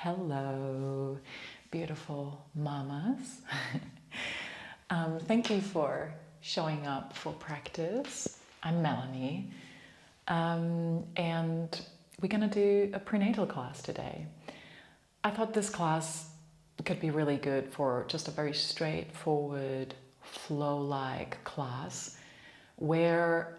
Hello, beautiful mamas. Thank you for showing up for practice. I'm Melanie, and we're going to do a prenatal class today. I thought this class could be really good for just a very straightforward, flow-like class where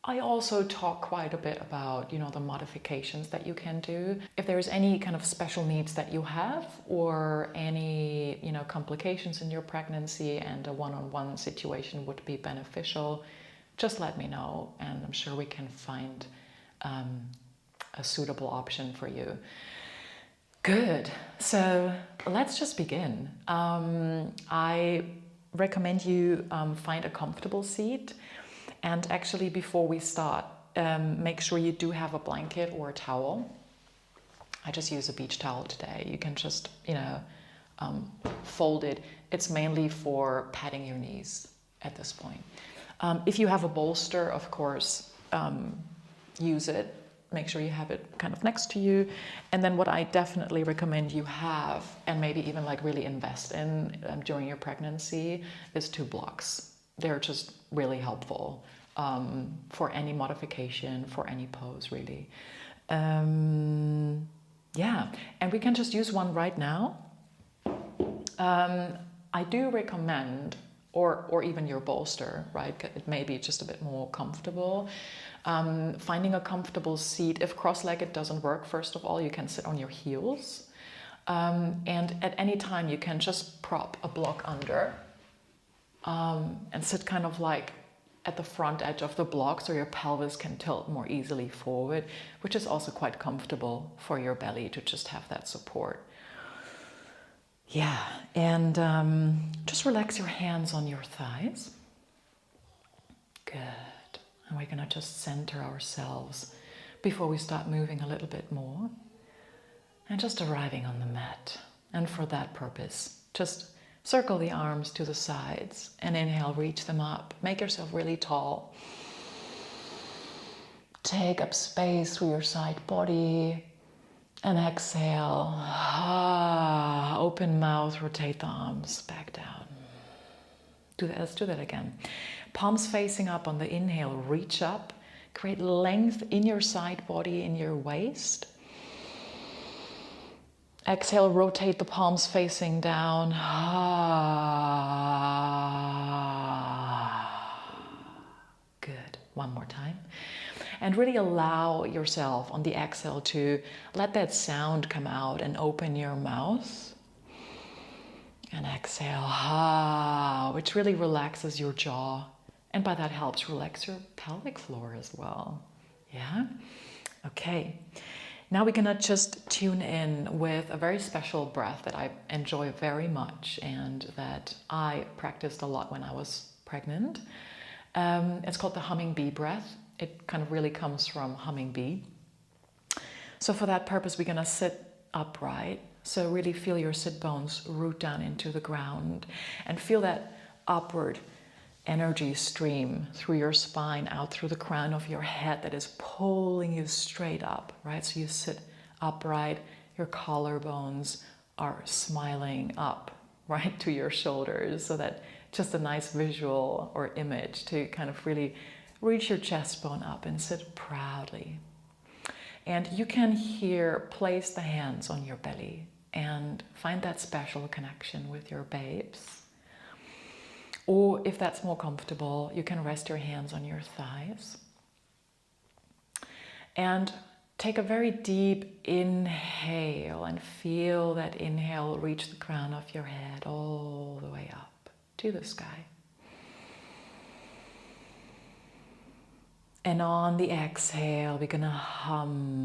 I also talk quite a bit about, the modifications that you can do. If there's any kind of special needs that you have or any, complications in your pregnancy and a one-on-one situation would be beneficial, just let me know and I'm sure we can find a suitable option for you. Good. So let's just begin. I recommend you find a comfortable seat. And actually, before we start, make sure you do have a blanket or a towel. I just use a beach towel today. You can just, fold it. It's mainly for padding your knees at this point. If you have a bolster, of course, use it. Make sure you have it kind of next to you. And then what I definitely recommend you have, and maybe even really invest in during your pregnancy, is 2 blocks. They're just really helpful for any modification, for any pose, really. And we can just use one right now. I do recommend, or even your bolster, right? It may be just a bit more comfortable. Finding a comfortable seat. If cross-legged doesn't work, first of all, you can sit on your heels. And at any time, you can just prop a block under. And sit kind of at the front edge of the block so your pelvis can tilt more easily forward, which is also quite comfortable for your belly to just have that support. Yeah, and just relax your hands on your thighs. Good. And we're going to just center ourselves before we start moving a little bit more. And just arriving on the mat. And for that purpose, just circle the arms to the sides and inhale, reach them up. Make yourself really tall. Take up space through your side body and exhale. Open mouth, rotate the arms back down. Let's do that again. Palms facing up on the inhale, reach up. Create length in your side body, in your waist. Exhale, rotate the palms facing down. Good. One more time. And really allow yourself on the exhale to let that sound come out and open your mouth. And exhale, which really relaxes your jaw. And by that helps relax your pelvic floor as well. Yeah? Okay. Now we're going to just tune in with a very special breath that I enjoy very much and that I practiced a lot when I was pregnant. It's called the humming bee breath. It kind of really comes from humming bee. So for that purpose, we're going to sit upright. So really feel your sit bones root down into the ground and feel that upward energy stream through your spine, out through the crown of your head that is pulling you straight up, right? So you sit upright, your collarbones are smiling up, right, to your shoulders, so that just a nice visual or image to kind of really reach your chest bone up and sit proudly. And you can here place the hands on your belly and find that special connection with your babes. Or if that's more comfortable, you can rest your hands on your thighs. And take a very deep inhale and feel that inhale reach the crown of your head all the way up to the sky. And on the exhale, we're going to hum.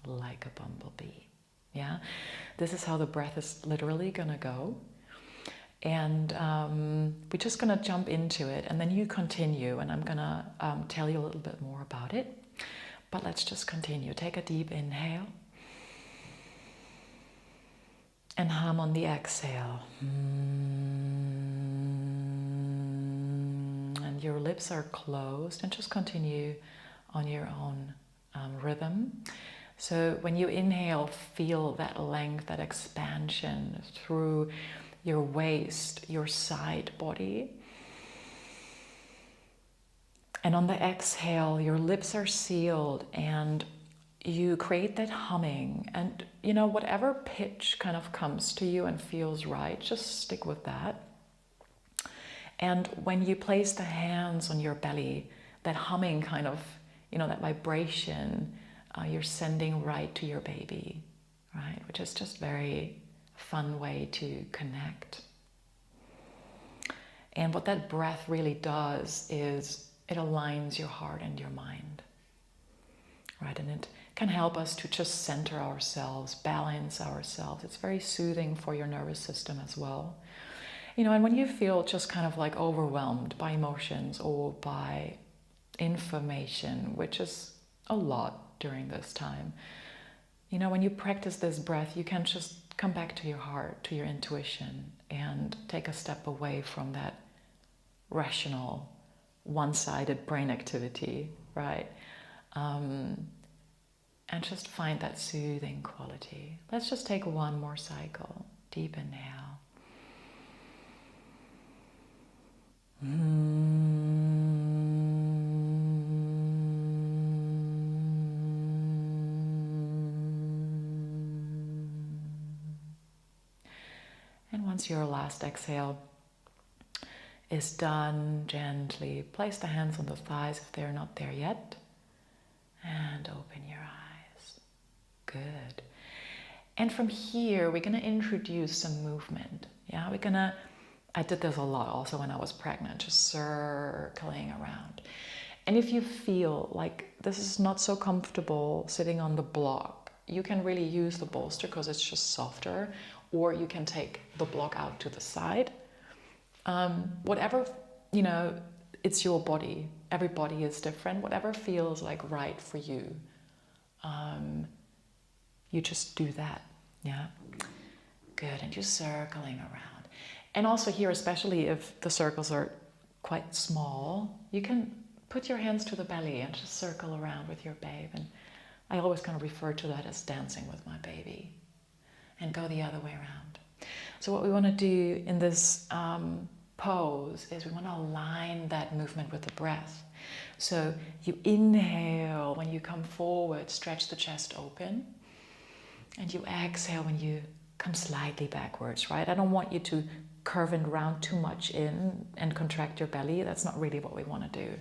Like a bumblebee. Yeah, this is how the breath is literally gonna go, and we're just gonna jump into it, and then you continue, and I'm gonna tell you a little bit more about it. But let's just continue. Take a deep inhale, and hum on the exhale. And your lips are closed, and just continue on your own rhythm. So when you inhale, feel that length, that expansion through your waist, your side body. And on the exhale, your lips are sealed and you create that humming. And, you know, whatever pitch kind of comes to you and feels right, just stick with that. And when you place the hands on your belly, that humming kind of, you know, that vibration, you're sending right to your baby, right? Which is just very fun way to connect. And what that breath really does is it aligns your heart and your mind, right? And it can help us to just center ourselves, balance ourselves. It's very soothing for your nervous system as well. You know, and when you feel just kind of like overwhelmed by emotions or by information, which is a lot during this time, you know, when you practice this breath, you can just come back to your heart, to your intuition, and take a step away from that rational, one-sided brain activity, right? And just find that soothing quality. Let's just take one more cycle. Deep inhale. And once your last exhale is done, gently place the hands on the thighs if they're not there yet, and open your eyes. Good. And from here, we're going to introduce some movement. Yeah, I did this a lot also when I was pregnant, just circling around. And if you feel like this is not so comfortable sitting on the block, you can really use the bolster because it's just softer, or you can take the block out to the side. Whatever, you know, it's your body. Every body is different. Whatever feels like right for you, you just do that. Yeah, good. And just circling around. And also here, especially if the circles are quite small, you can put your hands to the belly and just circle around with your babe. And I always kind of refer to that as dancing with my baby, and go the other way around. So what we want to do in this pose is we want to align that movement with the breath. So you inhale when you come forward, stretch the chest open, and you exhale when you come slightly backwards, right? I don't want you to curve and round too much in and contract your belly. That's not really what we want to do.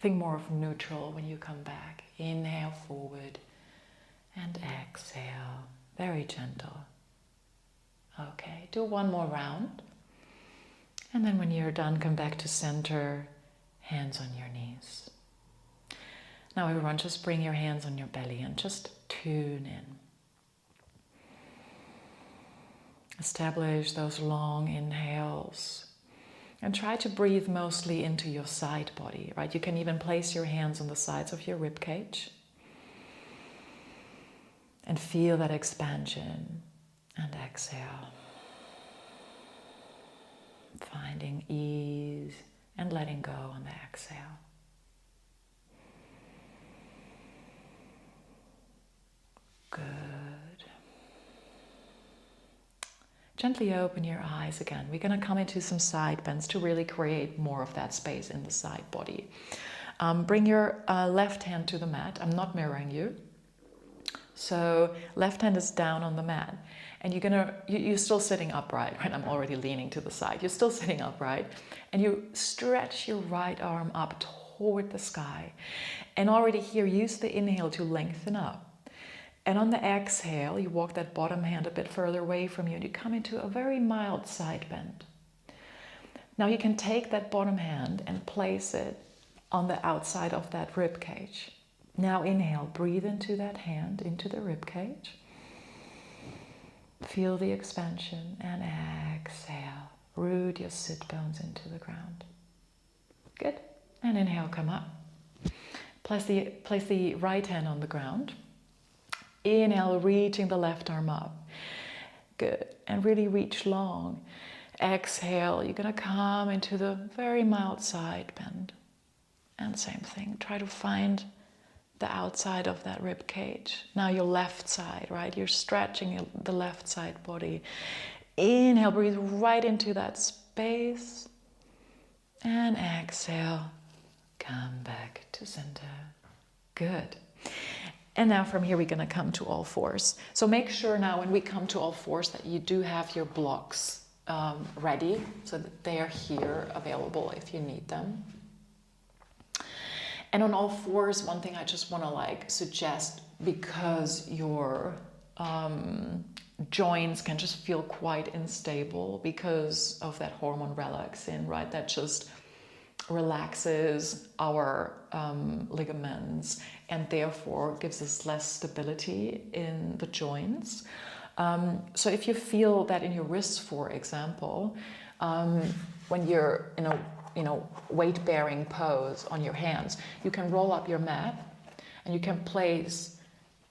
Think more of neutral when you come back. Inhale forward and exhale. Very gentle. Okay, do one more round. And then when you're done, come back to center, hands on your knees. Now everyone, just bring your hands on your belly and just tune in. Establish those long inhales and try to breathe mostly into your side body, right? You can even place your hands on the sides of your rib cage and feel that expansion, and exhale. Finding ease and letting go on the exhale. Good. Gently open your eyes again. We're going to come into some side bends to really create more of that space in the side body. Bring your left hand to the mat. I'm not mirroring you. So left hand is down on the mat. And you're still sitting upright, right? I'm already leaning to the side. You're still sitting upright. And you stretch your right arm up toward the sky. And already here, use the inhale to lengthen up. And on the exhale, you walk that bottom hand a bit further away from you and you come into a very mild side bend. Now you can take that bottom hand and place it on the outside of that rib cage. Now inhale, breathe into that hand, into the rib cage. Feel the expansion and exhale. Root your sit bones into the ground. Good. And inhale, come up. Place the right hand on the ground. Inhale, reaching the left arm up. Good. And really reach long. Exhale, you're going to come into the very mild side bend. And same thing, try to find the outside of that rib cage. Now your left side, right? You're stretching the left side body. Inhale, breathe right into that space. And exhale, come back to center. Good. And now from here, we're gonna come to all fours. So make sure now when we come to all fours that you do have your blocks ready so that they are here available if you need them. And on all fours, one thing I just want to suggest, because your joints can just feel quite unstable because of that hormone relaxin, right? That just relaxes our ligaments and therefore gives us less stability in the joints. So if you feel that in your wrists, for example, when you're in a weight-bearing pose on your hands, you can roll up your mat and you can place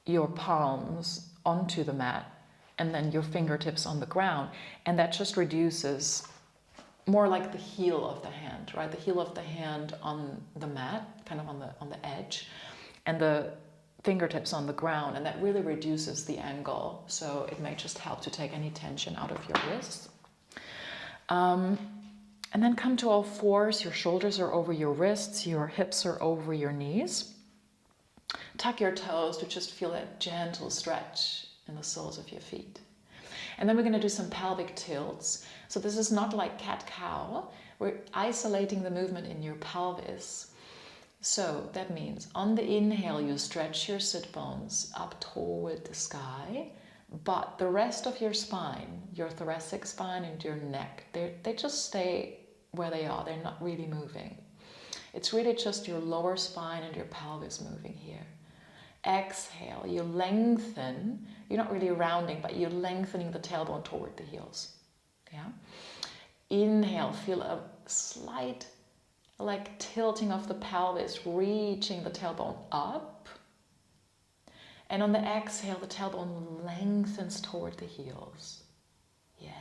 your palms onto the mat and then your fingertips on the ground, and that just reduces more like the heel of the hand, right? The heel of the hand on the mat, kind of on the edge, and the fingertips on the ground, and that really reduces the angle. So it may just help to take any tension out of your wrists. And then come to all fours. Your shoulders are over your wrists, your hips are over your knees. Tuck your toes to just feel that gentle stretch in the soles of your feet. And then we're going to do some pelvic tilts. So this is not like cat-cow. We're isolating the movement in your pelvis. So that means on the inhale, you stretch your sit bones up toward the sky, but the rest of your spine, your thoracic spine and your neck, they just stay where they are. They're not really moving. It's really just your lower spine and your pelvis moving here. Exhale, you lengthen. You're not really rounding, but you're lengthening the tailbone toward the heels. Yeah. Inhale, feel a slight tilting of the pelvis, reaching the tailbone up. And on the exhale, the tailbone lengthens toward the heels. Yeah.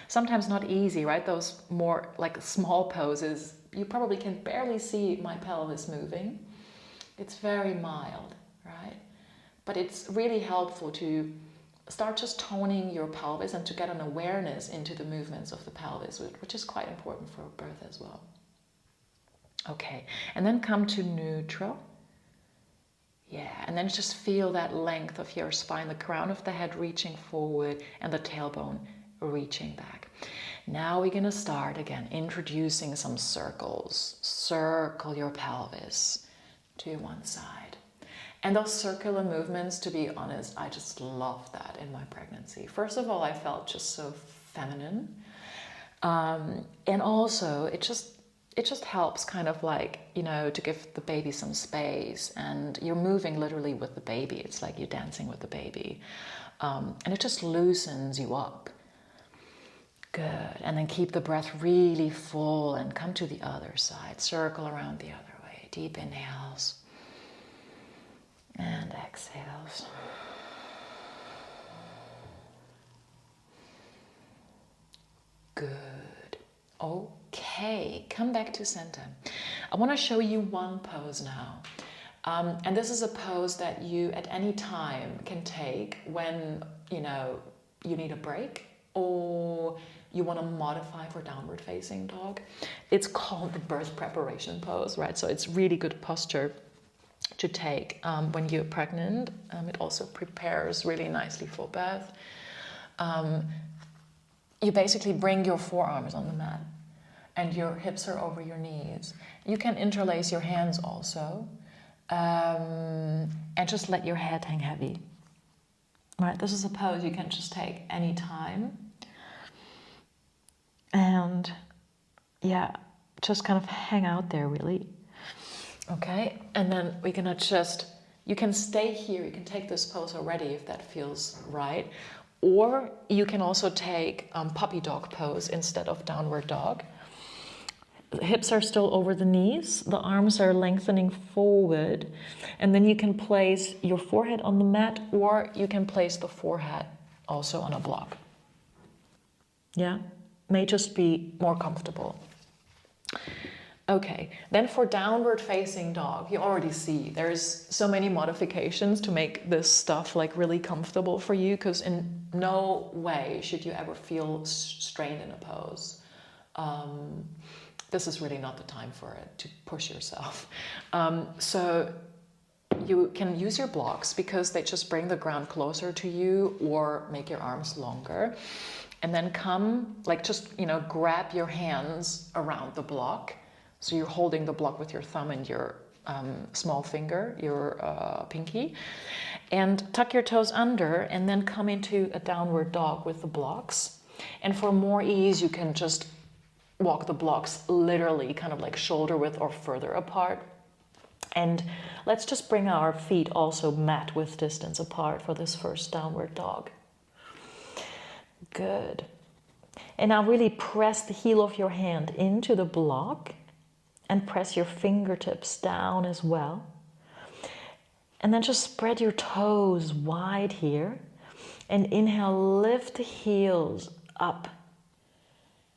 Sometimes not easy, right? Those more small poses, you probably can barely see my pelvis moving. It's very mild, right? But it's really helpful to start just toning your pelvis and to get an awareness into the movements of the pelvis, which is quite important for birth as well. Okay, and then come to neutral. Yeah, and then just feel that length of your spine, the crown of the head reaching forward and the tailbone reaching back. Now we're going to start again introducing some circles. Circle your pelvis to one side. And those circular movements, to be honest, I just love that in my pregnancy. First of all, I felt just so feminine. And also it just helps kind of to give the baby some space, and you're moving literally with the baby. It's like you're dancing with the baby. And it just loosens you up. Good. And then keep the breath really full and come to the other side. Circle around the other way. Deep inhales and exhales. Good. Okay, come back to center. I want to show you one pose now. And this is a pose that you at any time can take when you need a break or you want to modify for downward facing dog. It's called the birth preparation pose, right? So it's really good posture to take when you're pregnant. It also prepares really nicely for birth. You basically bring your forearms on the mat and your hips are over your knees. You can interlace your hands also, and just let your head hang heavy. Right, this is a pose you can just take any time. And yeah, just kind of hang out there really. Okay, and then we're gonna you can stay here, you can take this pose already if that feels right. Or you can also take puppy dog pose instead of downward dog. The hips are still over the knees, the arms are lengthening forward, and then you can place your forehead on the mat, or you can place the forehead also on a block. Yeah, may just be more comfortable. Okay, then for downward facing dog, you already see there's so many modifications to make this stuff like really comfortable for you, because in no way should you ever feel strained in a pose. This is really not the time for it, to push yourself. So you can use your blocks because they just bring the ground closer to you or make your arms longer. And then come, like just, grab your hands around the block. So you're holding the block with your thumb and your small finger, your pinky, and tuck your toes under and then come into a downward dog with the blocks. And for more ease, you can just walk the blocks literally kind of like shoulder width or further apart. And let's just bring our feet also mat width distance apart for this first downward dog. Good. And now really press the heel of your hand into the block and press your fingertips down as well. And then just spread your toes wide here. And inhale, lift the heels up.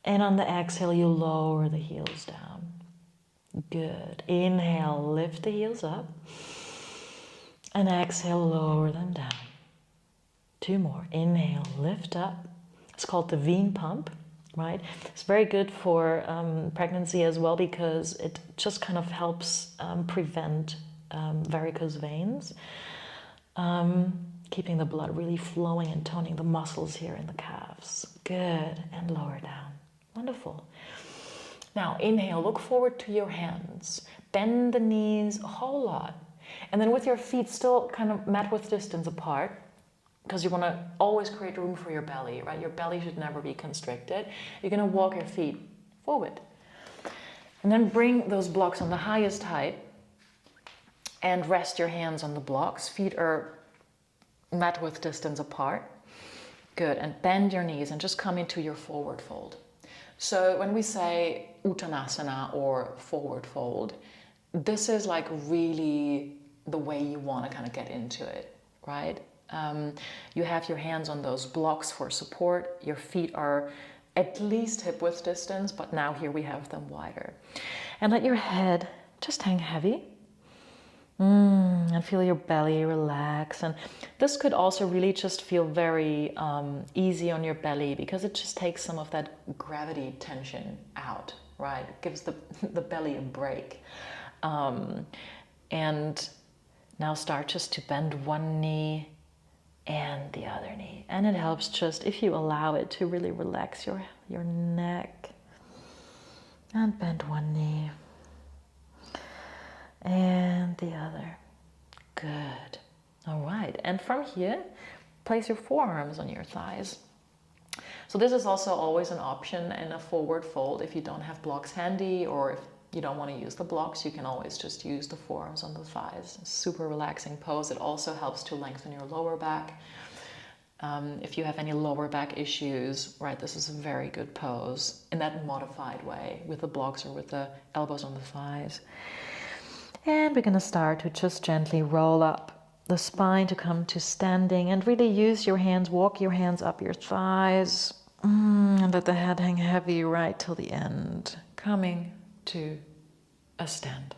And on the exhale, you lower the heels down. Good. Inhale, lift the heels up. And exhale, lower them down. 2 more. Inhale, lift up. It's called the vein pump, right? It's very good for pregnancy as well, because it just kind of helps prevent varicose veins, keeping the blood really flowing and toning the muscles here in the calves. Good. And lower down. Wonderful. Now inhale, look forward to your hands. Bend the knees a whole lot. And then with your feet still kind of mat width distance apart, because you want to always create room for your belly, right? Your belly should never be constricted. You're going to walk your feet forward. And then bring those blocks on the highest height and rest your hands on the blocks. Feet are mat width distance apart. Good. And bend your knees and just come into your forward fold. So when we say Uttanasana or forward fold, this is like really the way you want to kind of get into it, right? You have your hands on those blocks for support. Your feet are at least hip width distance, but now here we have them wider. And let your head just hang heavy. And feel your belly relax. And this could also really just feel very easy on your belly, because it just takes some of that gravity tension out, right? It gives the belly a break. And now start just to bend one knee and the other knee. And it helps just, if you allow it, to really relax your neck. And bend one knee. And the other. Good. All right. And from here, place your forearms on your thighs. So this is also always an option in a forward fold. If you don't have blocks handy, or if you don't want to use the blocks, you can always just use the forearms on the thighs. Super relaxing pose. It also helps to lengthen your lower back. If you have any lower back issues, right, this is a very good pose in that modified way, with the blocks or with the elbows on the thighs. And we're going to start to just gently roll up the spine to come to standing, and really use your hands, walk your hands up your thighs, and let the head hang heavy right till the end, coming to a stand.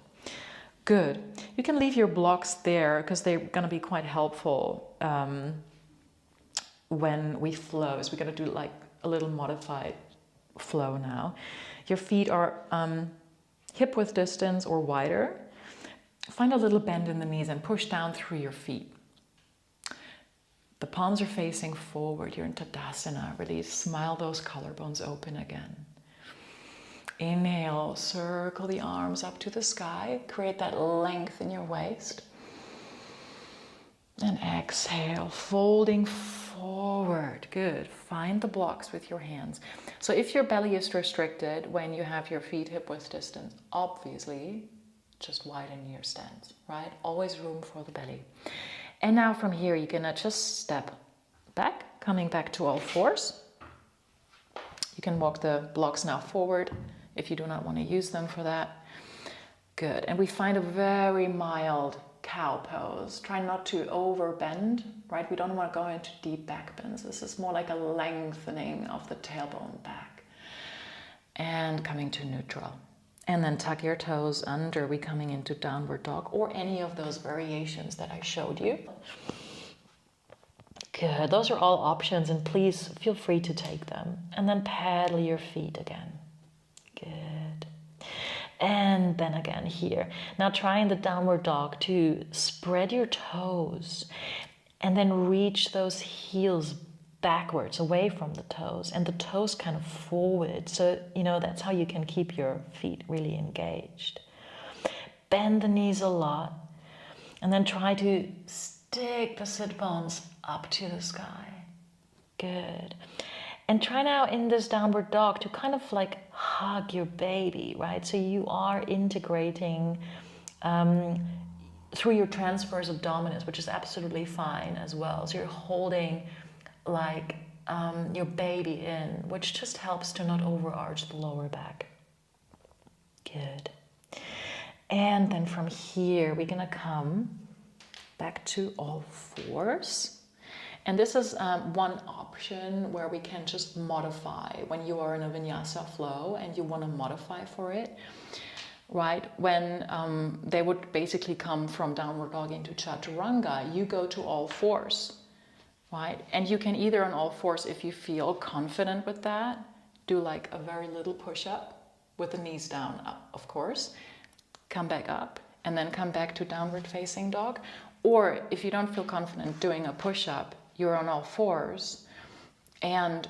Good. You can leave your blocks there because they're going to be quite helpful when we flow. So we're going to do like a little modified flow now. Your feet are hip width distance or wider. Find a little bend in the knees and push down through your feet. The palms are facing forward. You're in Tadasana. Really smile those collarbones open again. Inhale, circle the arms up to the sky. Create that length in your waist. And exhale, folding forward. Good. Find the blocks with your hands. So if your belly is restricted when you have your feet hip width distance, obviously just widen your stance, right? Always room for the belly. And now from here, you're gonna just step back, coming back to all fours. You can walk the blocks now forward if you do not want to use them for that. Good. And we find a very mild cow pose. Try not to overbend, right? We don't want to go into deep back bends. This is more like a lengthening of the tailbone back. And coming to neutral. And then tuck your toes under. We're coming into downward dog or any of those variations that I showed you. Good. Those are all options, and please feel free to take them. And then paddle your feet again. Good. And then again here. Now try in the downward dog to spread your toes and then reach those heels backwards, away from the toes, and the toes kind of forward. So, that's how you can keep your feet really engaged. Bend the knees a lot, and then try to stick the sit bones up to the sky. Good. And try now in this downward dog to kind of like hug your baby, right? So you are integrating through your transverse abdominis, which is absolutely fine as well. So you're holding like your baby in, which just helps to not overarch the lower back. Good. And then from here, we're gonna come back to all fours. And this is one option where we can just modify when you are in a vinyasa flow and you want to modify for it, right? When they would basically come from downward dog into chaturanga, you go to all fours, right? And you can either on all fours, if you feel confident with that, do like a very little push-up with the knees down, up, of course, come back up, and then come back to downward facing dog. Or if you don't feel confident doing a push-up, you're on all fours and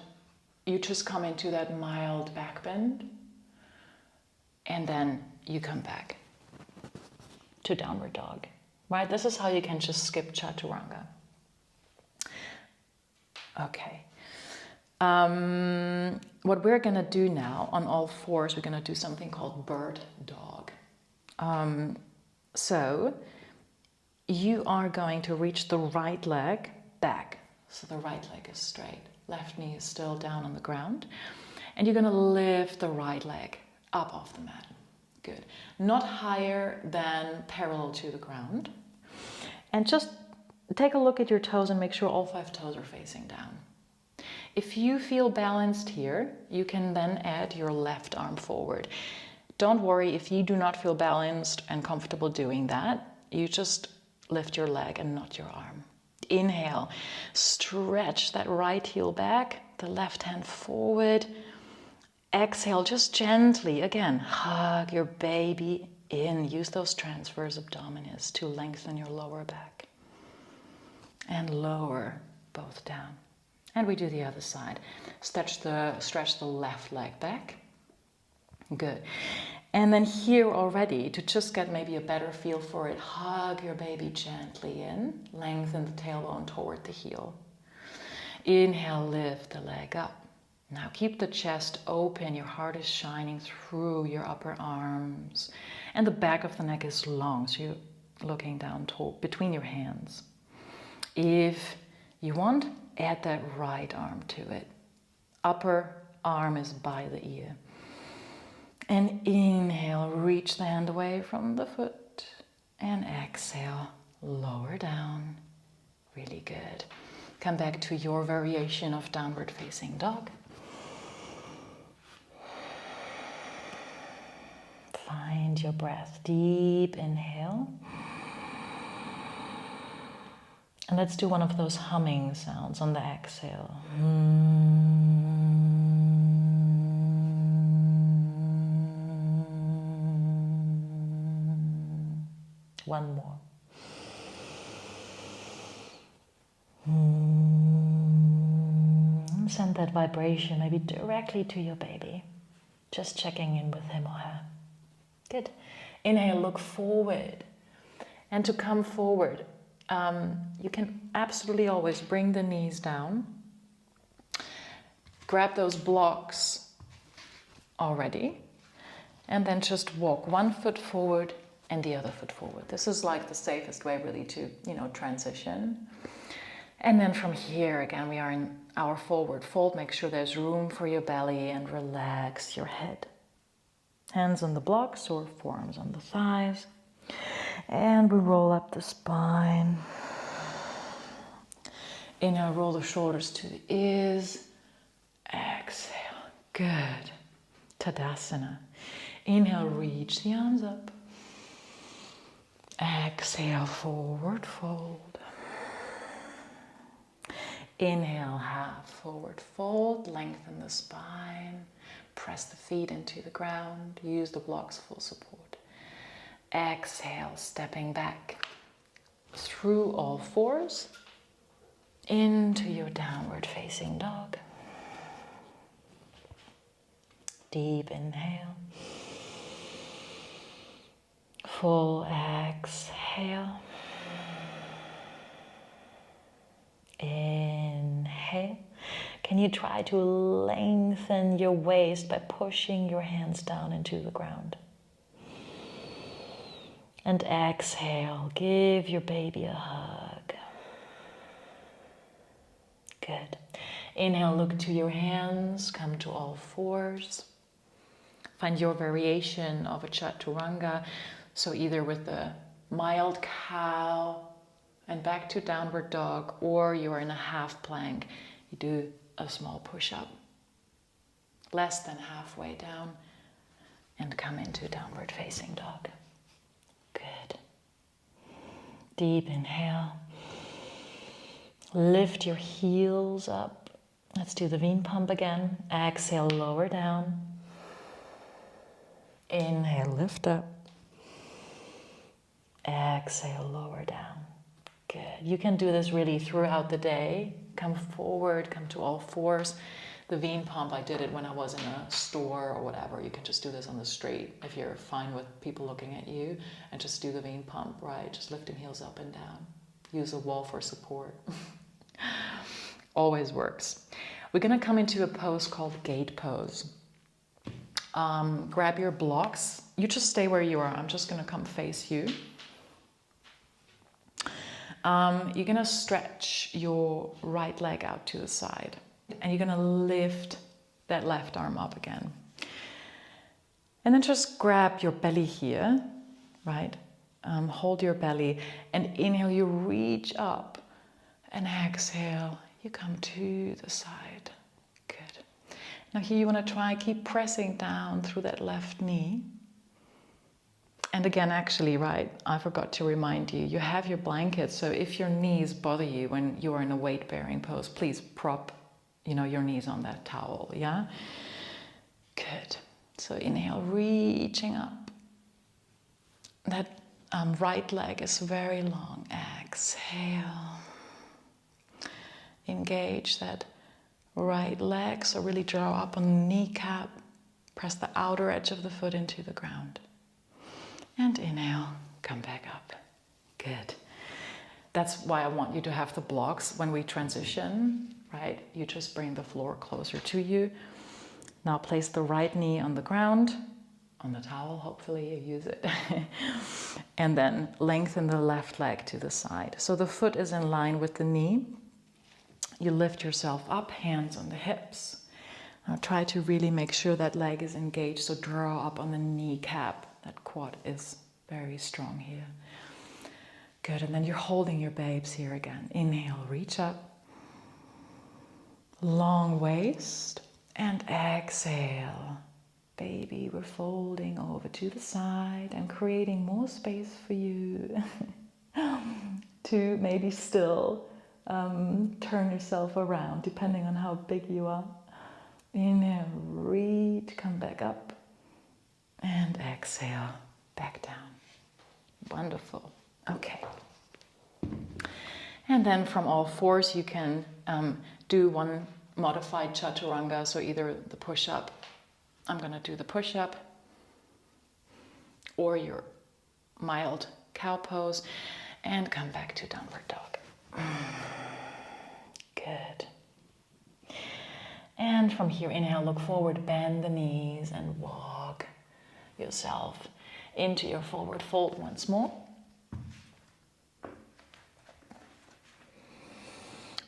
you just come into that mild back bend, and then you come back to downward dog, right? This is how you can just skip chaturanga. Okay. What we're gonna do now on all fours, we're gonna do something called bird dog. So you are going to reach the right leg back. So the right leg is straight, left knee is still down on the ground. And you're going to lift the right leg up off the mat. Good. Not higher than parallel to the ground. And just take a look at your toes and make sure all 5 toes are facing down. If you feel balanced here, you can then add your left arm forward. Don't worry if you do not feel balanced and comfortable doing that. You just lift your leg and not your arm. Inhale, stretch that right heel back, the left hand forward. Exhale, just gently, again, hug your baby in. Use those transverse abdominis to lengthen your lower back. And lower both down. And we do the other side. Stretch the left leg back. Good. And then here already, to just get maybe a better feel for it, hug your baby gently in, lengthen the tailbone toward the heel. Inhale, lift the leg up. Now keep the chest open, your heart is shining through your upper arms, and the back of the neck is long, so you're looking down between your hands. If you want, add that right arm to it. Upper arm is by the ear. And inhale, reach the hand away from the foot. And exhale, lower down. Really good. Come back to your variation of downward facing dog. Find your breath. Deep inhale. And let's do one of those humming sounds on the exhale. One more. Send that vibration maybe directly to your baby. Just checking in with him or her. Good. Inhale, look forward. And to come forward, you can absolutely always bring the knees down. Grab those blocks already. And then just walk one foot forward and the other foot forward. This is like the safest way really to, transition. And then from here, again, we are in our forward fold. Make sure there's room for your belly and relax your head. Hands on the blocks or forearms on the thighs. And we roll up the spine. Inhale, roll the shoulders to the ears. Exhale. Good. Tadasana. Inhale, reach the arms up. Exhale, forward fold. Inhale, half forward fold, lengthen the spine, press the feet into the ground, use the blocks for support. Exhale, stepping back through all fours into your downward facing dog. Deep inhale. Full exhale. Inhale. Can you try to lengthen your waist by pushing your hands down into the ground? And exhale, give your baby a hug. Good. Inhale, look to your hands, come to all fours. Find your variation of a Chaturanga. So either with the mild cow and back to downward dog, or you're in a half plank, you do a small push-up. Less than halfway down and come into downward facing dog. Good. Deep inhale. Lift your heels up. Let's do the Wien pump again. Exhale, lower down. Inhale, lift up. Exhale, lower down. Good. You can do this really throughout the day. Come forward, come to all fours. The Wien pump, I did it when I was in a store or whatever. You can just do this on the street if you're fine with people looking at you, and just do the Wien pump, right? Just lifting heels up and down. Use a wall for support. Always works. We're going to come into a pose called gate pose. Grab your blocks. You just stay where you are. I'm just going to come face you. You're going to stretch your right leg out to the side. And you're going to lift that left arm up again. And then just grab your belly here, right? Hold your belly and inhale, you reach up. And exhale, you come to the side. Good. Now here you want to try, keep pressing down through that left knee. And again, actually, right, I forgot to remind you, you have your blanket. So if your knees bother you when you are in a weight-bearing pose, please prop, your knees on that towel, yeah? Good. So inhale, reaching up. That right leg is very long. Exhale. Engage that right leg, so really draw up on the kneecap. Press the outer edge of the foot into the ground. And inhale, come back up. Good. That's why I want you to have the blocks when we transition, right? You just bring the floor closer to you. Now place the right knee on the ground, on the towel, hopefully you use it. And then lengthen the left leg to the side. So the foot is in line with the knee. You lift yourself up, hands on the hips. Now try to really make sure that leg is engaged, so draw up on the kneecap. That quad is very strong here. Good, and then you're holding your babes here again. Inhale, reach up. Long waist, and exhale. Baby, we're folding over to the side and creating more space for you to maybe still turn yourself around, depending on how big you are. Inhale, reach, come back up. And exhale, back down. Wonderful. Okay. And then from all fours, you can do one modified Chaturanga. So either the push-up, I'm going to do the push-up, or your mild cow pose, and come back to downward dog. Good. And from here, inhale, look forward, bend the knees, and walk yourself into your forward fold once more.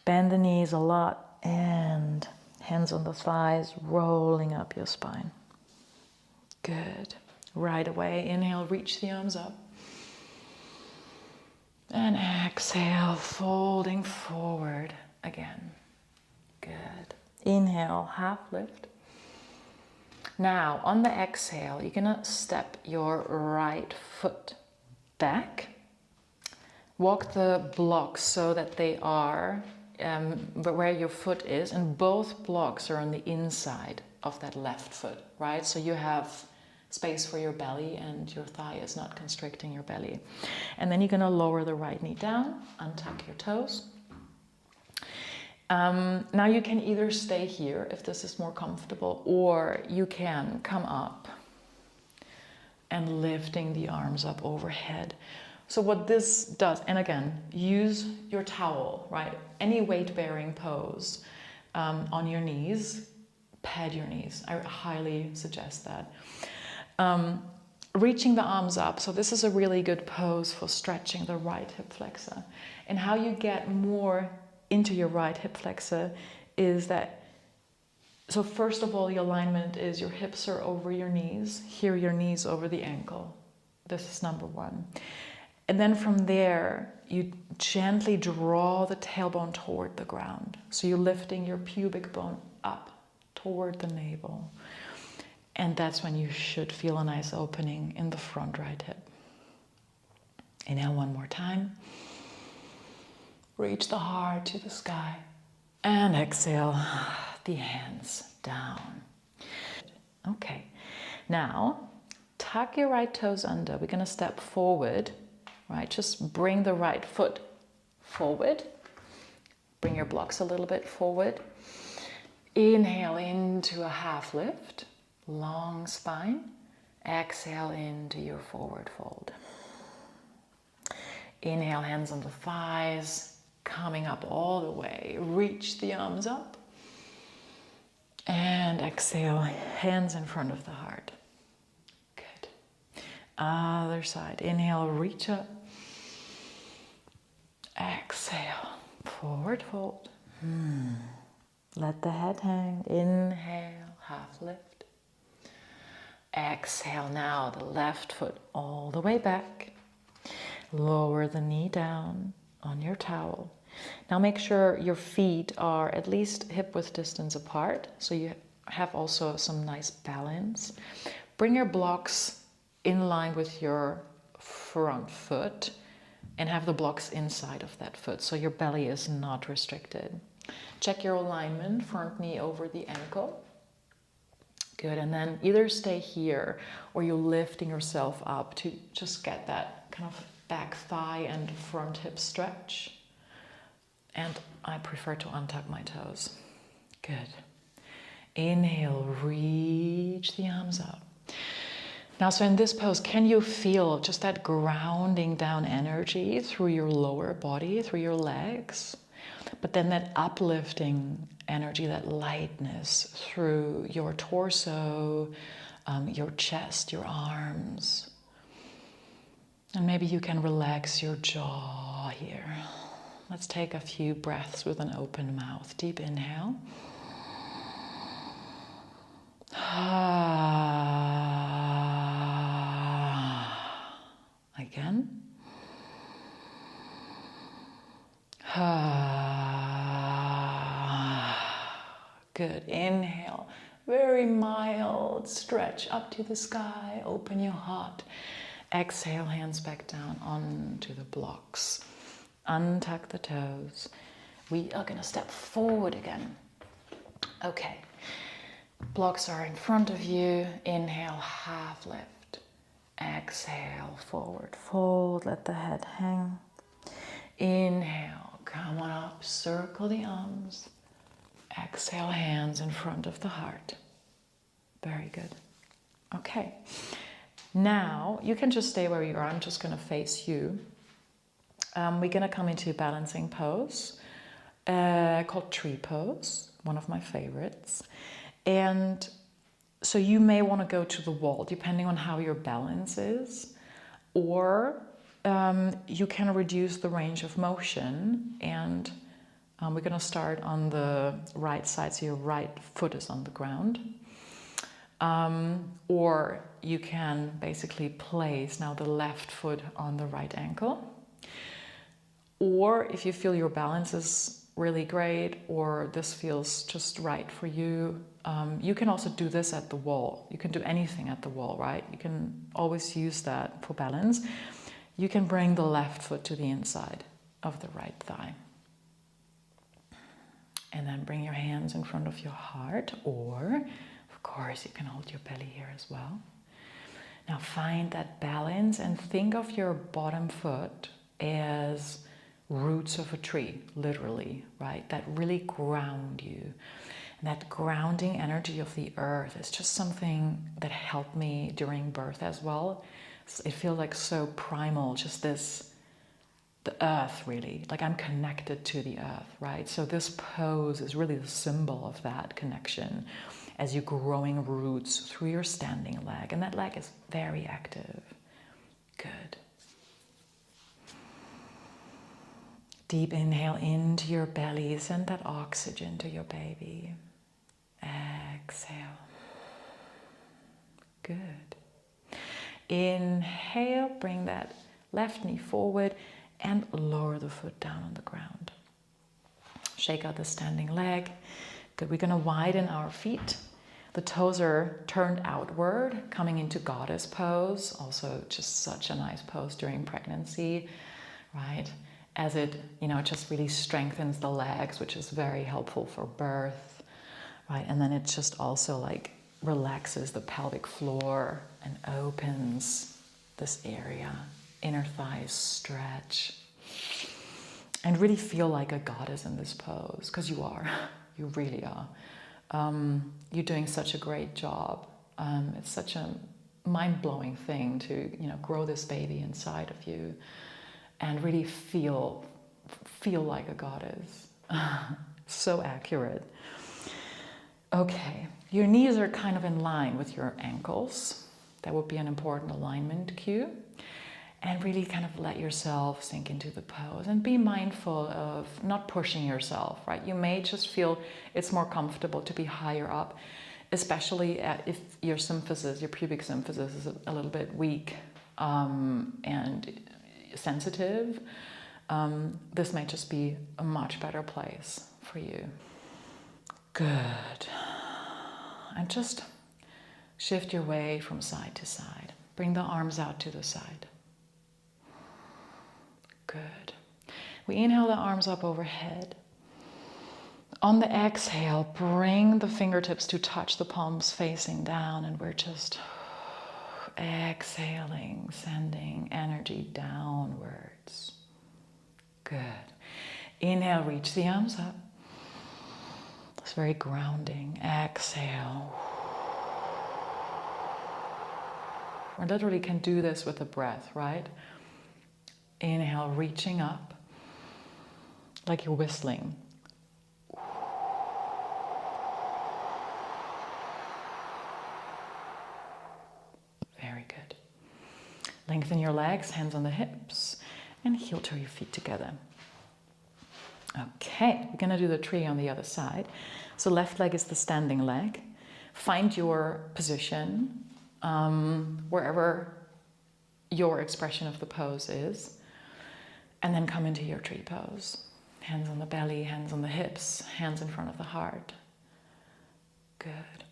Bend the knees a lot and hands on the thighs, rolling up your spine. Good. Right away, inhale, reach the arms up. And exhale, folding forward again. Good. Inhale, half lift. Now, on the exhale, you're gonna step your right foot back. Walk the blocks so that they are where your foot is, and both blocks are on the inside of that left foot, right? So you have space for your belly and your thigh is not constricting your belly. And then you're gonna lower the right knee down, untuck your toes. Now you can either stay here if this is more comfortable, or you can come up and lifting the arms up overhead. So what this does, and again, use your towel, right? Any weight-bearing pose on your knees, pad your knees. I highly suggest that. Reaching the arms up. So this is a really good pose for stretching the right hip flexor. And how you get more into your right hip flexor is that, so first of all, the alignment is your hips are over your knees, here your knees over the ankle. This is number one. And then from there, you gently draw the tailbone toward the ground. So you're lifting your pubic bone up toward the navel. And that's when you should feel a nice opening in the front right hip. Inhale one more time. Reach the heart to the sky. And exhale, the hands down. Okay, now tuck your right toes under. We're gonna step forward. Right, just bring the right foot forward. Bring your blocks a little bit forward. Inhale into a half lift, long spine. Exhale into your forward fold. Inhale, hands on the thighs, coming up all the way. Reach the arms up. And exhale, hands in front of the heart. Good. Other side. Inhale, reach up. Exhale, forward fold. Let the head hang. Inhale, half lift. Exhale, now the left foot all the way back. Lower the knee down on your towel. Now make sure your feet are at least hip-width distance apart, so you have also some nice balance. Bring your blocks in line with your front foot and have the blocks inside of that foot, so your belly is not restricted. Check your alignment, front knee over the ankle. Good, and then either stay here or you're lifting yourself up to just get that kind of back thigh and front hip stretch. And I prefer to untuck my toes. Good. Inhale, reach the arms up. Now, so in this pose, can you feel just that grounding down energy through your lower body, through your legs? But then that uplifting energy, that lightness through your torso, your chest, your arms. And maybe you can relax your jaw here. Let's take a few breaths with an open mouth. Deep inhale. Again. Good. Inhale. Very mild stretch up to the sky. Open your heart. Exhale, hands back down onto the blocks. Untuck the toes. We are going to step forward again. Okay. Blocks are in front of you. Inhale, half lift. Exhale, forward fold. Let the head hang. Inhale, come on up. Circle the arms. Exhale, hands in front of the heart. Very good. Okay. Now, you can just stay where you are. I'm just going to face you. We're going to come into a balancing pose called tree pose, one of my favorites. And so you may want to go to the wall, depending on how your balance is. Or you can reduce the range of motion. And we're going to start on the right side, so your right foot is on the ground. Or you can basically place now the left foot on the right ankle. Or if you feel your balance is really great or this feels just right for you, You can also do this at the wall. You can do anything at the wall, right? You can always use that for balance. You can bring the left foot to the inside of the right thigh. And then bring your hands in front of your heart, or of course you can hold your belly here as well. Now find that balance and think of your bottom foot as roots of a tree, literally, right? That really ground you. And that grounding energy of the earth is just something that helped me during birth as well. It feels like so primal, just this, the earth really, like I'm connected to the earth, right? So this pose is really the symbol of that connection as you're growing roots through your standing leg. And that leg is very active. Good. Deep inhale into your belly, send that oxygen to your baby. Exhale. Good. Inhale, bring that left knee forward and lower the foot down on the ground. Shake out the standing leg. Good, we're gonna widen our feet. The toes are turned outward, coming into goddess pose. Also just such a nice pose during pregnancy, right? As it, just really strengthens the legs, which is very helpful for birth, right? And then it just also like relaxes the pelvic floor and opens this area. Inner thighs stretch. And really feel like a goddess in this pose, because you are. You really are. You're doing such a great job. It's such a mind-blowing thing to, grow this baby inside of you and really feel like a goddess. So accurate. Okay, your knees are kind of in line with your ankles. That would be an important alignment cue. And really kind of let yourself sink into the pose and be mindful of not pushing yourself, right? You may just feel it's more comfortable to be higher up, especially if your symphysis, your pubic symphysis is a little bit weak and sensitive. This may just be a much better place for you. Good. And just shift your weight from side to side. Bring the arms out to the side. Good. We inhale the arms up overhead. On the exhale, bring the fingertips to touch the palms facing down, and we're just exhaling, sending energy downwards. Good. Inhale, reach the arms up. It's very grounding. Exhale. We literally can do this with the breath, right? Inhale, reaching up, like you're whistling. Very good. Lengthen your legs, hands on the hips, and heel to your feet together. Okay, we're gonna do the tree on the other side. So left leg is the standing leg. Find your position, wherever your expression of the pose is. And then come into your tree pose. Hands on the belly, hands on the hips, hands in front of the heart. Good.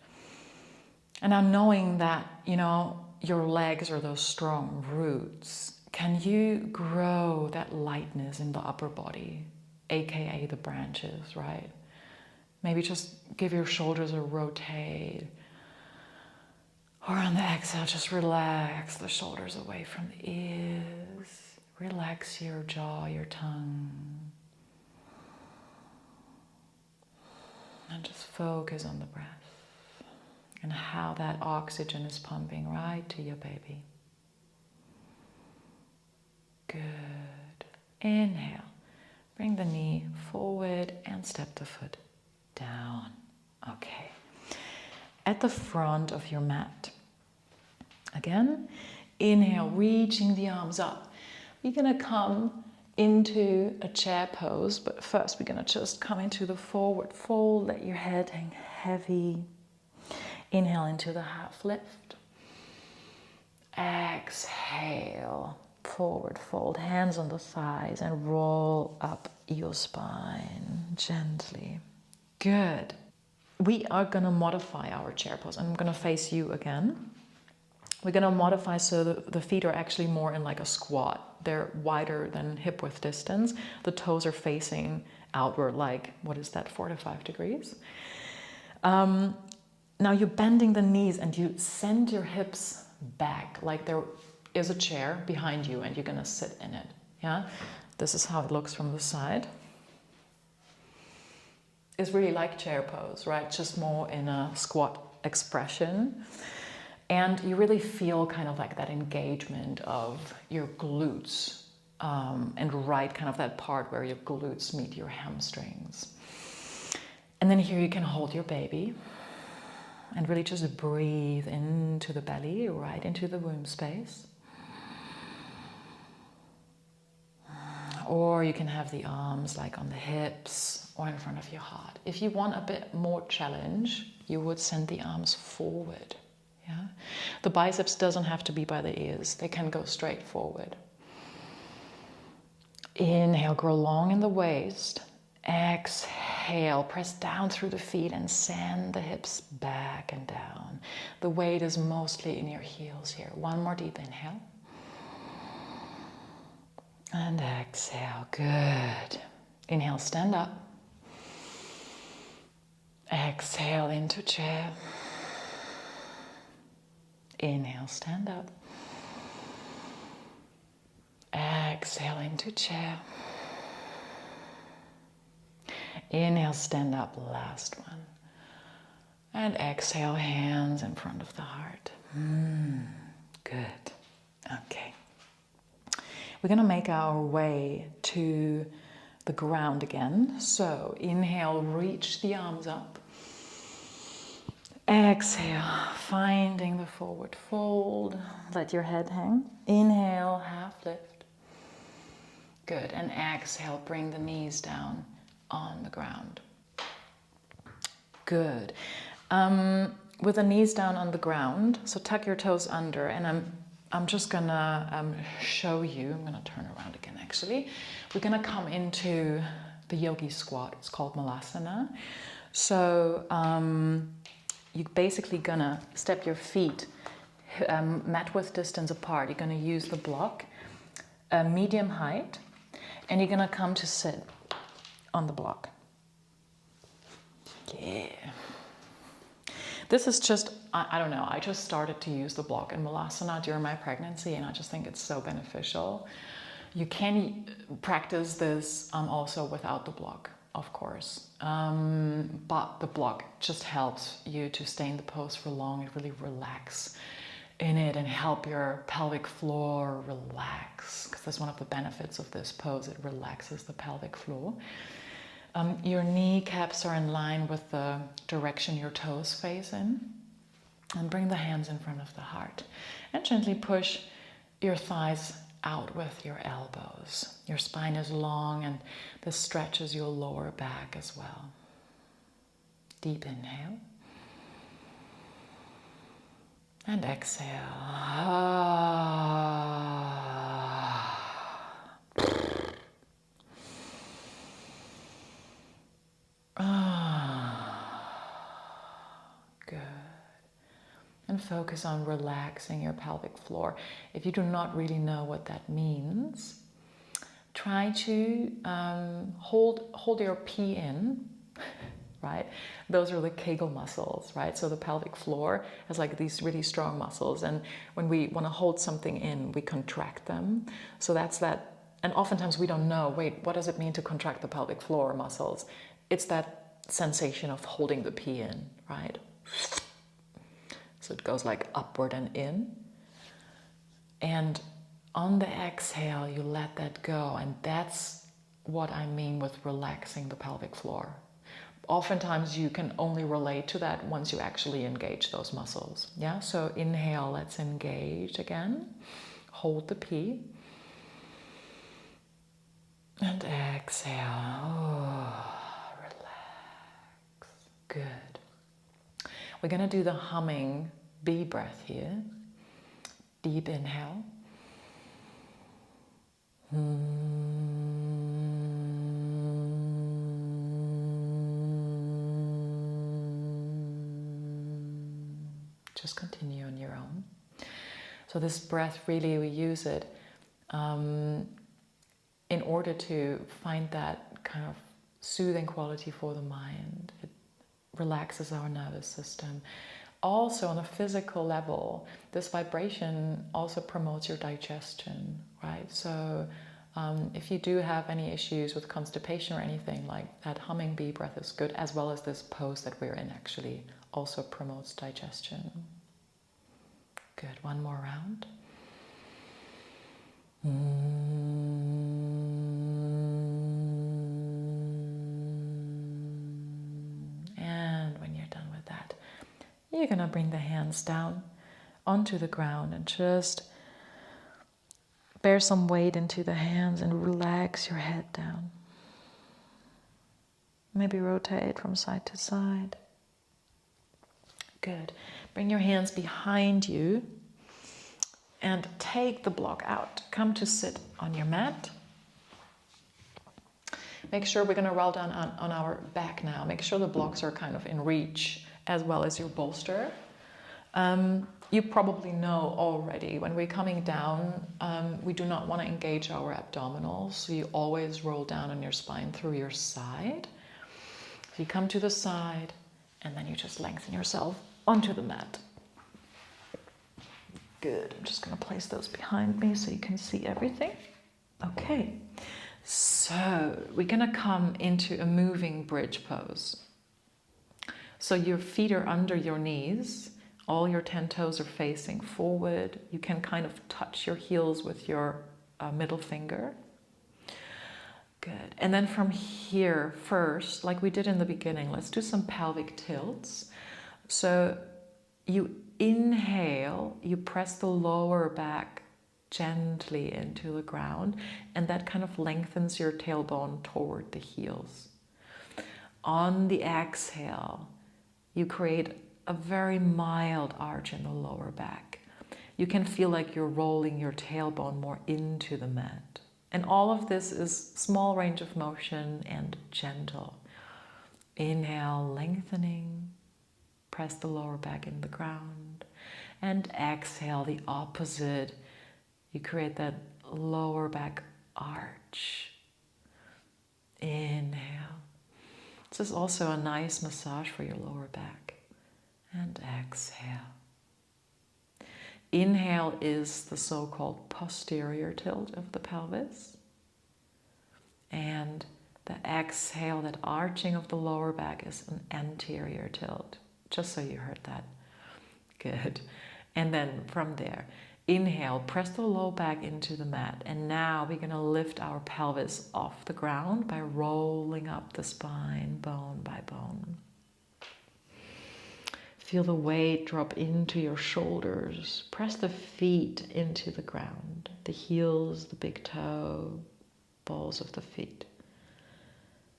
And now knowing that, your legs are those strong roots, can you grow that lightness in the upper body, aka the branches, right? Maybe just give your shoulders a rotate. Or on the exhale, just relax the shoulders away from the ears. Relax your jaw, your tongue. And just focus on the breath and how that oxygen is pumping right to your baby. Good. Inhale. Bring the knee forward and step the foot down. Okay. At the front of your mat. Again, inhale, reaching the arms up. We're going to come into a chair pose, but first we're going to just come into the forward fold. Let your head hang heavy. Inhale into the half lift. Exhale, forward fold, hands on the thighs, and roll up your spine gently. Good. we are going to modify our chair pose. I'm going to face you again. We're going to modify so the feet are actually more in like a squat. They're wider than hip width distance. The toes are facing outward, like, what is that, 4 to 5 degrees? Now you're bending the knees and you send your hips back, like there is a chair behind you and you're going to sit in it. Yeah, this is how it looks from the side. It's really like chair pose, right? Just more in a squat expression. And you really feel kind of like that engagement of your glutes, and right kind of that part where your glutes meet your hamstrings. And then here you can hold your baby and really just breathe into the belly, right into the womb space. Or you can have the arms like on the hips or in front of your heart. If you want a bit more challenge, you would send the arms forward. Yeah? The biceps doesn't have to be by the ears. They can go straight forward. Inhale, grow long in the waist. Exhale, press down through the feet and send the hips back and down. The weight is mostly in your heels here. One more deep inhale. And exhale, good. Inhale, stand up. Exhale into chair. Inhale, stand up. Exhale into chair. Inhale, stand up, last one. And exhale, hands in front of the heart. Good. Okay. We're going to make our way to the ground again. So inhale, reach the arms up. Exhale, finding the forward fold. Let your head hang. Inhale, half lift. Good. And exhale, bring the knees down on the ground. Good. With the knees down on the ground, so tuck your toes under, and I'm just gonna show you. I'm gonna turn around again actually. We're gonna come into the yogi squat. It's called Malasana. So you're basically gonna step your feet mat width distance apart. You're gonna use the block, medium height, and you're gonna come to sit on the block. Yeah. This is just, I don't know, I just started to use the block in Malasana during my pregnancy, and I just think it's so beneficial. You can practice this also without the block, of course. But the block just helps you to stay in the pose for long and really relax in it and help your pelvic floor relax, because that's one of the benefits of this pose. It relaxes the pelvic floor. Your kneecaps are in line with the direction your toes face in. And bring the hands in front of the heart. And gently push your thighs out with your elbows. Your spine is long and this stretches your lower back as well. Deep inhale. And exhale. Good. And focus on relaxing your pelvic floor. If you do not really know what that means, try to hold your pee in, right? Those are the Kegel muscles, right? So the pelvic floor has like these really strong muscles, and when we want to hold something in, we contract them. So that's that. And oftentimes we don't know, wait, what does it mean to contract the pelvic floor muscles? It's that sensation of holding the pee in, right? So it goes like upward and in. And on the exhale, you let that go. And that's what I mean with relaxing the pelvic floor. Oftentimes you can only relate to that once you actually engage those muscles. Yeah, so inhale, let's engage again. Hold the pee. And exhale. Oh, relax. Good. We're going to do the humming bee breath here. Deep inhale. So this breath, really, we use it in order to find that kind of soothing quality for the mind. It relaxes our nervous system. Also, on a physical level, this vibration also promotes your digestion, right? So if you do have any issues with constipation or anything, like that humming bee breath is good, as well as this pose that we're in actually also promotes digestion. Good, one more round. And when you're done with that, you're going to bring the hands down onto the ground and just bear some weight into the hands and relax your head down. Maybe rotate from side to side. Good. Bring your hands behind you and take the block out. Come to sit on your mat. Make sure we're going to roll down on our back now. Make sure the blocks are kind of in reach, as well as your bolster. You probably know already, when we're coming down, we do not want to engage our abdominals. So you always roll down on your spine through your side. So you come to the side, and then you just lengthen yourself onto the mat. Good. I'm just going to place those behind me so you can see everything. Okay. So we're going to come into a moving bridge pose. So your feet are under your knees. All your 10 toes are facing forward. You can kind of touch your heels with your middle finger. Good. And then from here first, like we did in the beginning, let's do some pelvic tilts. So you inhale, you press the lower back gently into the ground, and that kind of lengthens your tailbone toward the heels. On the exhale, you create a very mild arch in the lower back. You can feel like you're rolling your tailbone more into the mat. And all of this is small range of motion and gentle. Inhale, lengthening. Press the lower back in the ground. And exhale, the opposite. You create that lower back arch. Inhale. This is also a nice massage for your lower back. And exhale. Inhale is the so-called posterior tilt of the pelvis. And the exhale, that arching of the lower back, is an anterior tilt. Just so you heard that. Good. And then from there, inhale, press the low back into the mat. And now we're going to lift our pelvis off the ground by rolling up the spine, bone by bone. Feel the weight drop into your shoulders. Press the feet into the ground. The heels, the big toe, balls of the feet.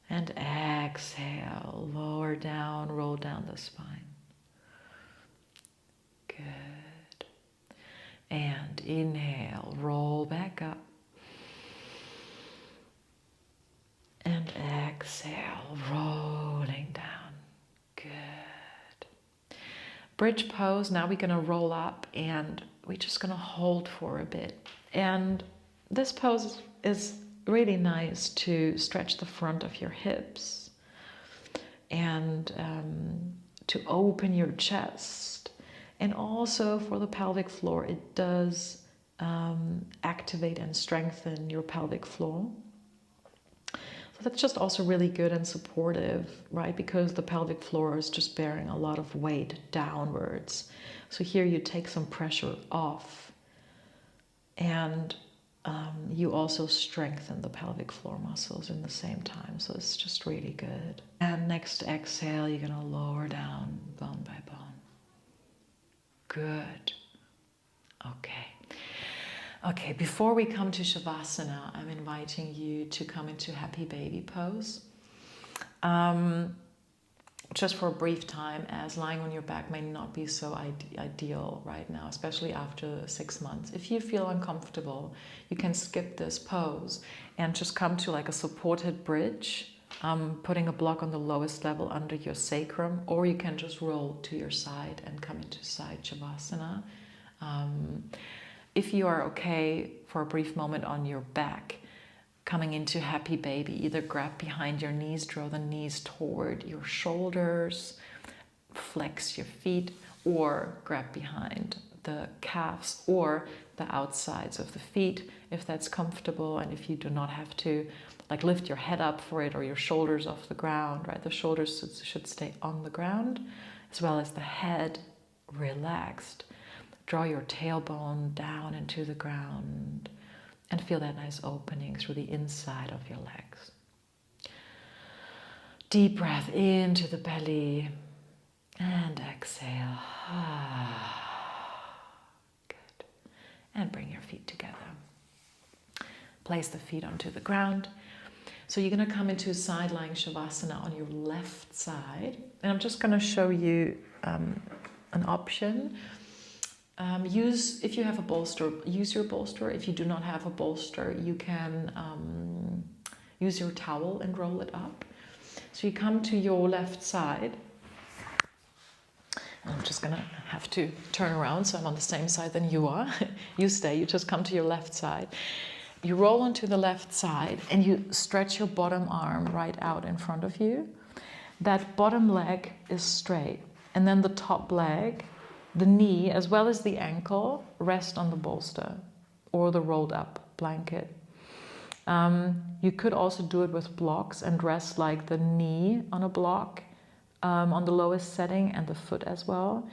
And exhale, lower down, roll down the spine. Good. And inhale, roll back up. And exhale, rolling down. Good. Bridge pose, now we're going to roll up and we're just going to hold for a bit. And this pose is really nice to stretch the front of your hips and to open your chest. And also for the pelvic floor, it does activate and strengthen your pelvic floor. So that's just also really good and supportive, right? Because the pelvic floor is just bearing a lot of weight downwards. So here you take some pressure off, and you also strengthen the pelvic floor muscles in the same time. So it's just really good. And next exhale, you're gonna lower down bone by bone. Good. Okay. Okay, before we come to Shavasana, I'm inviting you to come into happy baby pose. Just for a brief time, as lying on your back may not be so ideal right now, especially after 6 months. If you feel uncomfortable, you can skip this pose and just come to like a supported bridge, putting a block on the lowest level under your sacrum, or you can just roll to your side and come into side Shavasana. if you are okay for a brief moment on your back, coming into happy baby, either grab behind your knees, draw the knees toward your shoulders, flex your feet, or grab behind the calves or the outsides of the feet if that's comfortable, and if you do not have to like lift your head up for it or your shoulders off the ground, right? The shoulders should stay on the ground as well as the head relaxed. Draw your tailbone down into the ground and feel that nice opening through the inside of your legs. Deep breath into the belly and exhale. Good. And bring your feet together. Place the feet onto the ground. So you're going to come into side lying Shavasana on your left side. And I'm just going to show you an option. If you have a bolster, use your bolster. If you do not have a bolster, you can use your towel and roll it up. So you come to your left side. I'm just going to have to turn around so I'm on the same side than you are. You stay, you just come to your left side. You roll onto the left side and you stretch your bottom arm right out in front of you. That bottom leg is straight. And then the top leg, the knee, as well as the ankle, rest on the bolster or the rolled up blanket. You could also do it with blocks and rest like the knee on a block on the lowest setting and the foot as well,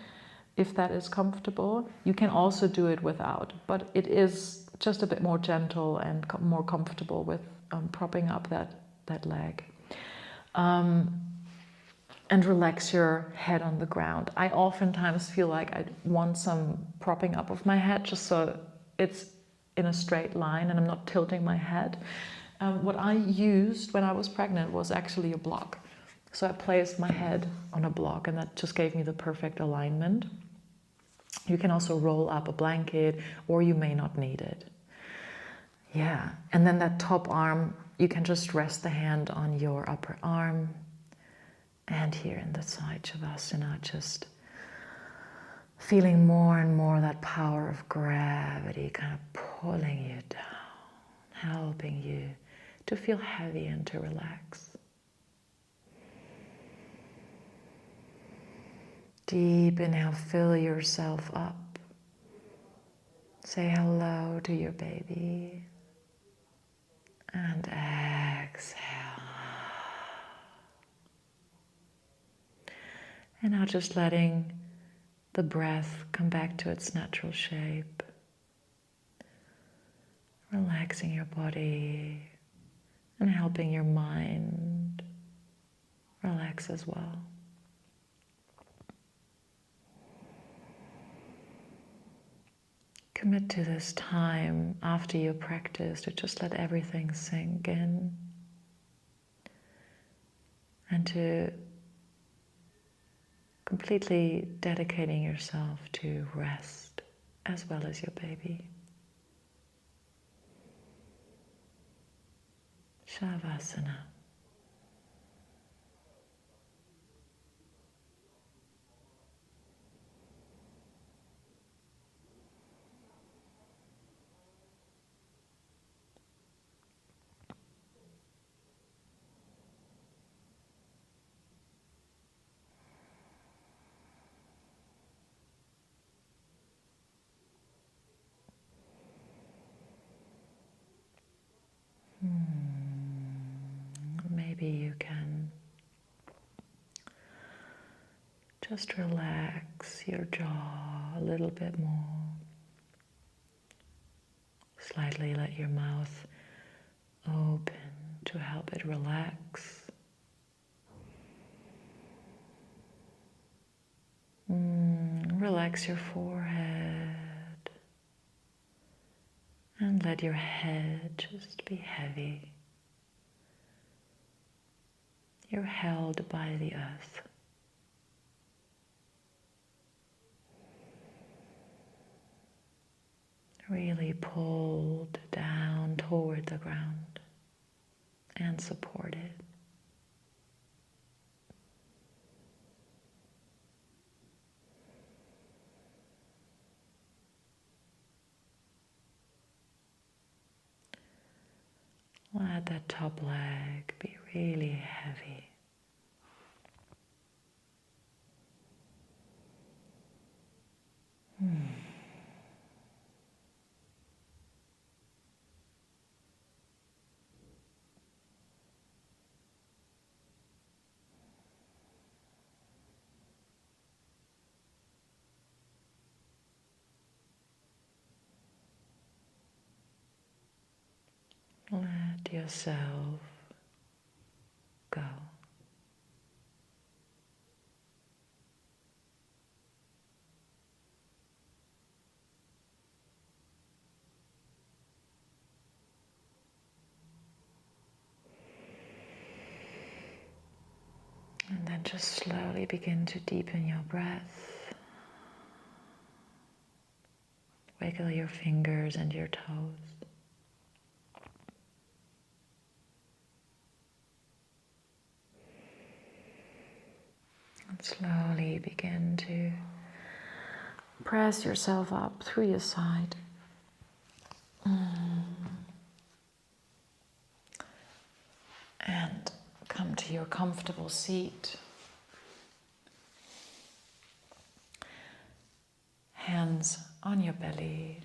if that is comfortable. You can also do it without, but it is just a bit more gentle and more comfortable with propping up that leg. And relax your head on the ground. I oftentimes feel like I want some propping up of my head just so it's in a straight line and I'm not tilting my head. What I used when I was pregnant was actually a block. So I placed my head on a block and that just gave me the perfect alignment. You can also roll up a blanket or you may not need it. Yeah, and then that top arm, you can just rest the hand on your upper arm. And here in the side Shavasana, just feeling more and more that power of gravity kind of pulling you down, helping you to feel heavy and to relax. Deep inhale, fill yourself up. Say hello to your baby. And exhale. And now just letting the breath come back to its natural shape. Relaxing your body and helping your mind relax as well. Commit to this time after you practice to just let everything sink in and to completely dedicating yourself to rest as well as your baby. Shavasana. Maybe you can just relax your jaw a little bit more. Slightly let your mouth open to help it relax. Relax your forehead and let your head just be heavy. You're held by the earth. Really pulled down toward the ground and supported. Let that top leg be really heavy. Let yourself go. And then just slowly begin to deepen your breath. Wiggle your fingers and your toes. And slowly begin to press yourself up through your side. And come to your comfortable seat. Hands on your belly,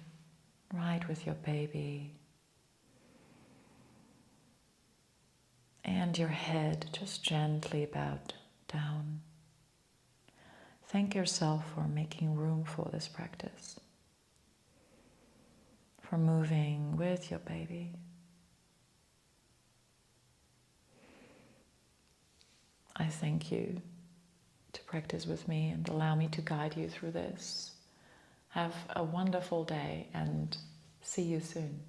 right with your baby. And your head just gently bowed down. Thank yourself for making room for this practice, for moving with your baby. I thank you to practice with me and allow me to guide you through this. Have a wonderful day and see you soon.